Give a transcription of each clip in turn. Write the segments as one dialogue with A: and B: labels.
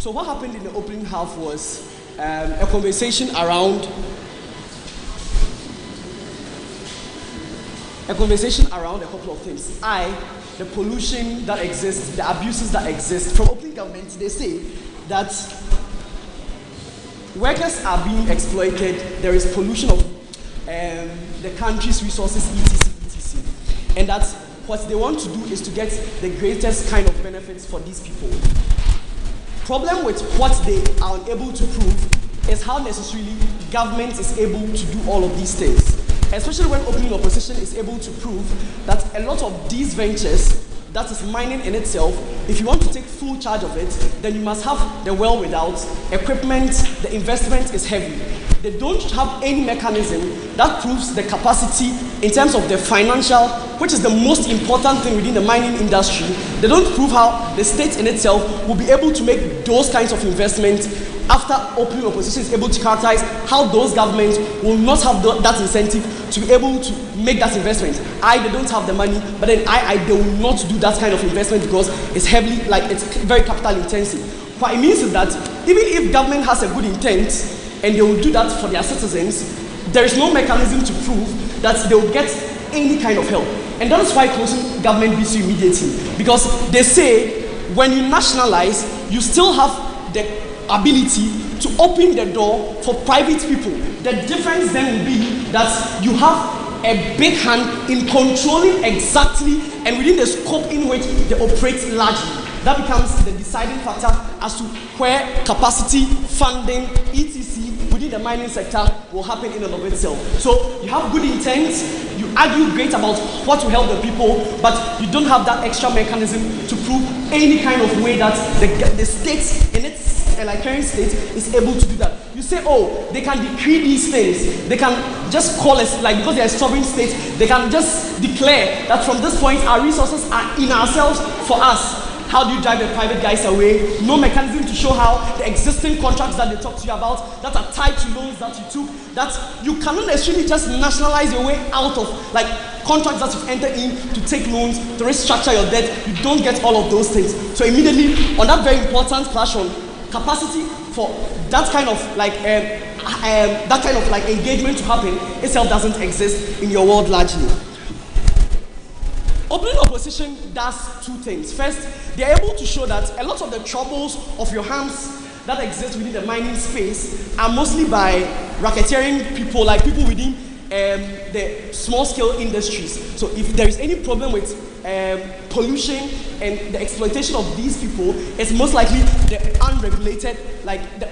A: So what happened in the opening half was a conversation around a couple of things. The pollution that exists, the abuses that exist. From opening government, they say that workers are being exploited, there is pollution of the country's resources, etc. And that's what they want to do, is to get the greatest kind of benefits for these people. Problem with what they are unable to prove is how necessarily government is able to do all of these things. Especially when opening opposition is able to prove that a lot of these ventures, that is mining in itself, if you want to take full charge of it, then you must have the well without equipment, the investment is heavy. They don't have any mechanism that proves the capacity in terms of the financial, which is the most important thing within the mining industry. They don't prove how the state in itself will be able to make those kinds of investments after opening opposition is able to characterize how those governments will not have that incentive to be able to make that investment. They don't have the money, but then they will not do that kind of investment because it's heavily, it's very capital intensive. What it means is that even if government has a good intent and they will do that for their citizens, there is no mechanism to prove that they will get any kind of help. And that is why closing government beats you immediately. Because they say when you nationalize, you still have the ability to open the door for private people. The difference then will be that you have a big hand in controlling exactly and within the scope in which they operate largely. That becomes the deciding factor as to where capacity, funding, etc. within the mining sector will happen in and of itself. So you have good intent, you argue great about what will help the people, but you don't have that extra mechanism to prove any kind of way that the state in its current state is able to do that. You say, oh, they can decree these things. They can just call us, because they are a sovereign state, they can just declare that from this point our resources are in ourselves for us. How do you drive the private guys away? No mechanism to show how the existing contracts that they talk to you about, that are tied to loans that you took, that you cannot necessarily just nationalize your way out of, contracts that you've entered in to take loans, to restructure your debt. You don't get all of those things. So immediately, on that very important clash on capacity for that kind of engagement to happen itself doesn't exist in your world largely. Opening opposition does two things. First, they are able to show that a lot of the troubles of your harms that exist within the mining space are mostly by racketeering people, people within the small-scale industries. So if there is any problem with pollution and the exploitation of these people, it's most likely the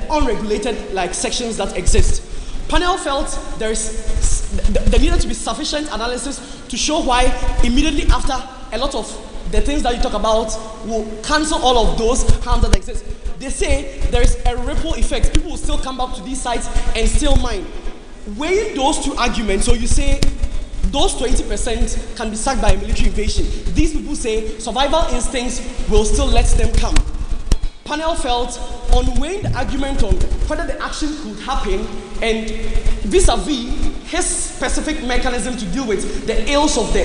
A: unregulated sections that exist. Panel felt there needed to be sufficient analysis to show why immediately after a lot of the things that you talk about will cancel all of those harms that exist. They say there is a ripple effect. People will still come back to these sites and still mine. Weighing those two arguments, so you say those 20% can be sacked by a military invasion. These people say survival instincts will still let them come. Panel felt on weighing the argument on whether the action could happen and vis-a-vis his specific mechanism to deal with the ills of the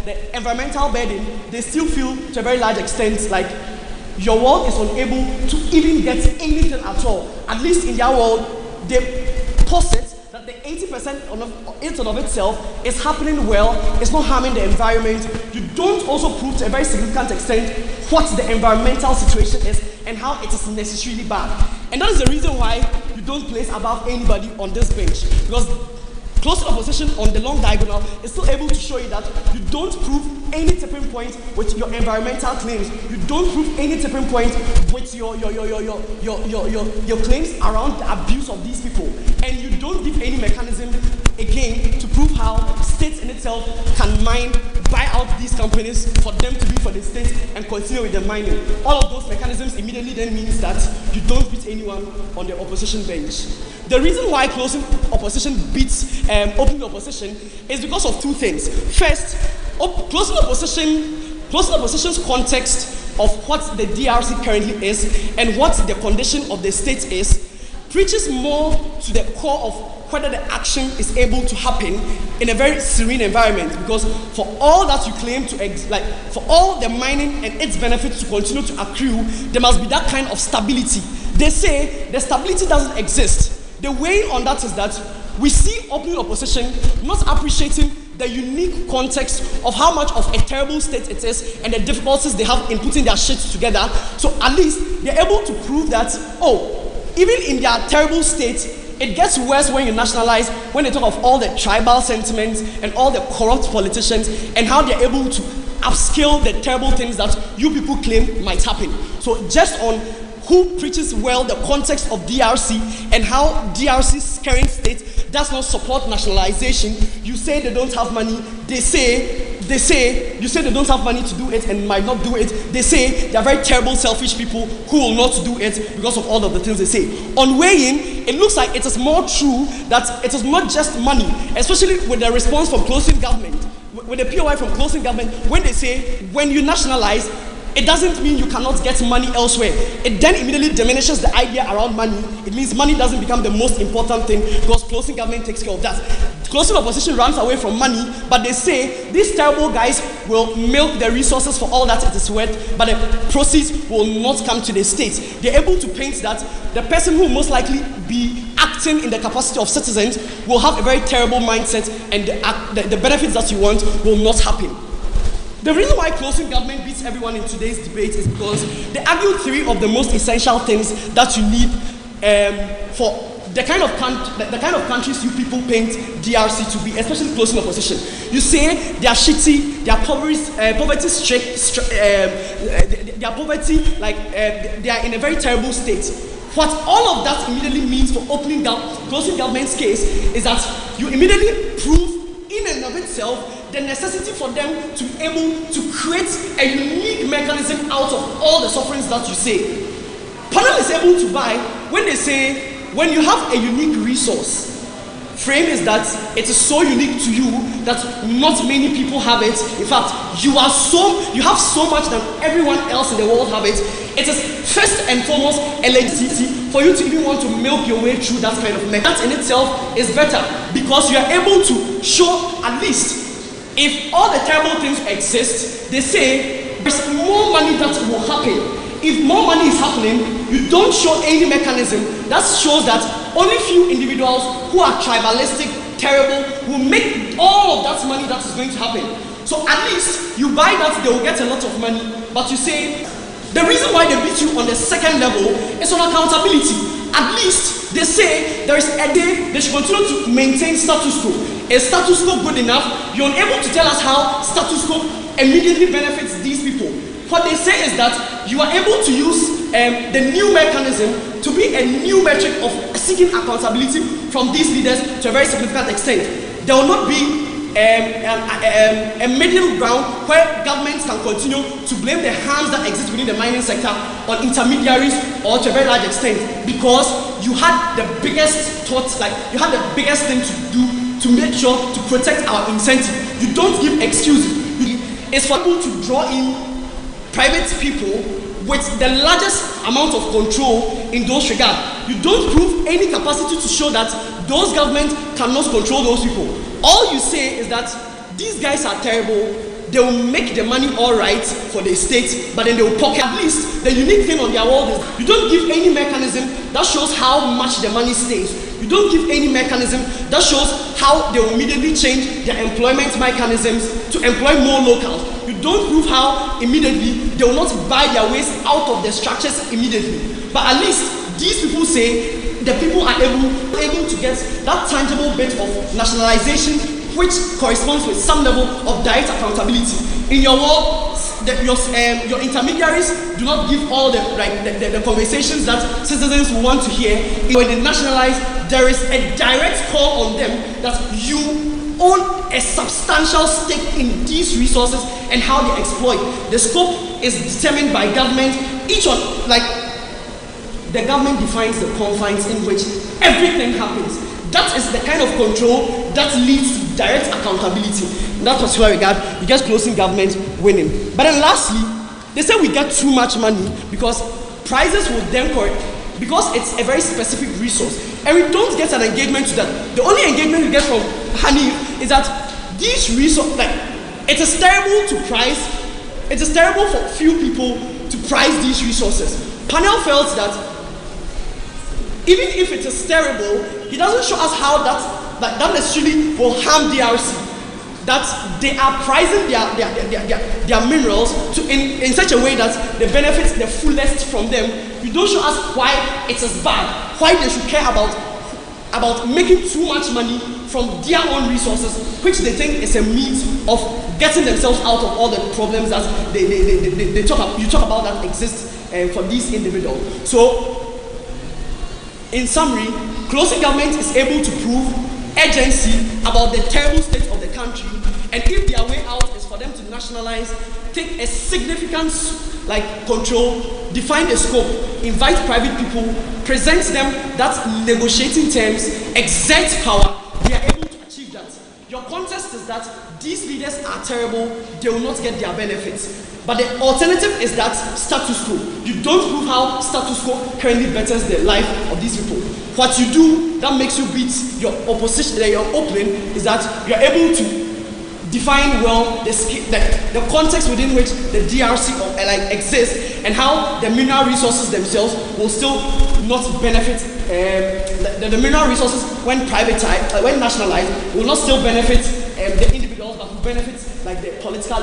A: the environmental burden, they still feel to a very large extent your world is unable to even get anything at all. At least in their world, they posit that the 80% of itself is happening well, it's not harming the environment. You don't also prove to a very significant extent what the environmental situation is and how it is necessarily bad. And that is the reason why you don't place above anybody on this bench. Because close opposition on the long diagonal is still able to show you that you don't prove any tipping point with your environmental claims. You don't prove any tipping point with your claims around the abuse of these people. And you don't give any mechanism, again, to prove how states in itself can buy out these companies for them to be for the state and continue with the mining. All of those mechanisms immediately then means that you don't beat anyone on the opposition bench. The reason why closing opposition beats opening opposition is because of two things. First, closing opposition's context of what the DRC currently is and what the condition of the state is preaches more to the core of whether the action is able to happen in a very serene environment. Because for all that you claim to, for all the mining and its benefits to continue to accrue, there must be that kind of stability. They say the stability doesn't exist. The way on that is that we see open opposition not appreciating the unique context of how much of a terrible state it is and the difficulties they have in putting their shit together. So at least they're able to prove that, even in their terrible state, it gets worse when you nationalize, when they talk of all the tribal sentiments and all the corrupt politicians and how they're able to upscale the terrible things that you people claim might happen. So just on who preaches well the context of DRC and how DRC's current state does not support nationalization, you say they don't have money, you say they don't have money to do it and might not do it. They say they are very terrible, selfish people who will not do it because of all of the things they say. On weighing, it looks like it is more true that it is not just money, especially with the response from closing government, with the POI from closing government, when they say when you nationalize, it doesn't mean you cannot get money elsewhere. It then immediately diminishes the idea around money. It means money doesn't become the most important thing because closing government takes care of that. Closing opposition runs away from money, but they say these terrible guys will milk the resources for all that it is worth, but the proceeds will not come to the state. They're able to paint that the person who will most likely be acting in the capacity of citizens will have a very terrible mindset, and the benefits that you want will not happen. The reason why closing government beats everyone in today's debate is because they argue three of the most essential things that you need for the kind of countries you people paint DRC to be, especially closing opposition. You say they are shitty, they are poverty strict, they are poverty, they are in a very terrible state. What all of that immediately means for closing government's case is that you immediately prove in and of itself the necessity for them to be able to create a unique mechanism out of all the sufferings that you say. Panel is able to buy when they say, when you have a unique resource, frame is that it is so unique to you that not many people have it. In fact, you have so much that everyone else in the world have it. It is first and foremost a legitimacy for you to even want to milk your way through that kind of mechanism. That in itself is better because you are able to show at least, if all the terrible things exist, they say there's more money that will happen. If more money is happening, you don't show any mechanism that shows that only few individuals who are tribalistic, terrible, will make all of that money that is going to happen. So at least you buy that they will get a lot of money, but you say the reason why they beat you on the second level is on accountability. At least they say there is a day they should continue to maintain status quo. Is status quo good enough? You're unable to tell us how status quo immediately benefits these people. What they say is that you are able to use the new mechanism to be a new metric of seeking accountability from these leaders to a very significant extent. There will not be a middle ground where governments can continue to blame the harms that exist within the mining sector on intermediaries or to a very large extent, because you had the biggest thoughts, you had the biggest thing to do to make sure to protect our incentive. You don't give excuses. It's for people to draw in private people with the largest amount of control in those regards. You don't prove any capacity to show that those governments cannot control those people. All you say is that these guys are terrible, they will make the money all right for the state, but then they will pocket. At least the unique thing on their world is you don't give any mechanism that shows how much the money stays. You don't give any mechanism that shows how they will immediately change their employment mechanisms to employ more locals. You don't prove how immediately they will not buy their ways out of the structures immediately. But at least these people say the people are able to get that tangible bit of nationalization which corresponds with some level of direct accountability. In your world, your intermediaries do not give all the conversations that citizens want to hear. When they nationalize, there is a direct call on them that you own a substantial stake in these resources and how they exploit. The scope is determined by government. The government defines the confines in which everything happens. That is the kind of control that leads to direct accountability. In that particular regard, you get closing government winning. But then lastly, they say we get too much money because prices will then because it's a very specific resource, and we don't get an engagement to that. The only engagement we get from Hanif is that these resources, like, it is terrible to price, it is terrible for few people to price these resources. Panel felt that even if it is terrible, he doesn't show us how that necessarily will harm DRC. That they are pricing their minerals in such a way that they benefit the fullest from them. You don't show us why it is bad, why they should care about making too much money from their own resources, which they think is a means of getting themselves out of all the problems that you talk about that exist for these individuals. So, in summary, closing government is able to prove urgency about the terrible state of the country, and if their way out is for them to nationalize, take a significant control, define the scope, invite private people, present them that negotiating terms, exert power, they are able to achieve that. Your contest is that these leaders are terrible, they will not get their benefits. But the alternative is that status quo. You don't prove how status quo currently betters the life of these people. What you do that makes you beat your opposition, your opponent, is that you are able to define well the context within which the DRC exists, and how the mineral resources themselves will still not benefit. The mineral resources, when privatized, when nationalized, will not still benefit the individuals, but will benefit the political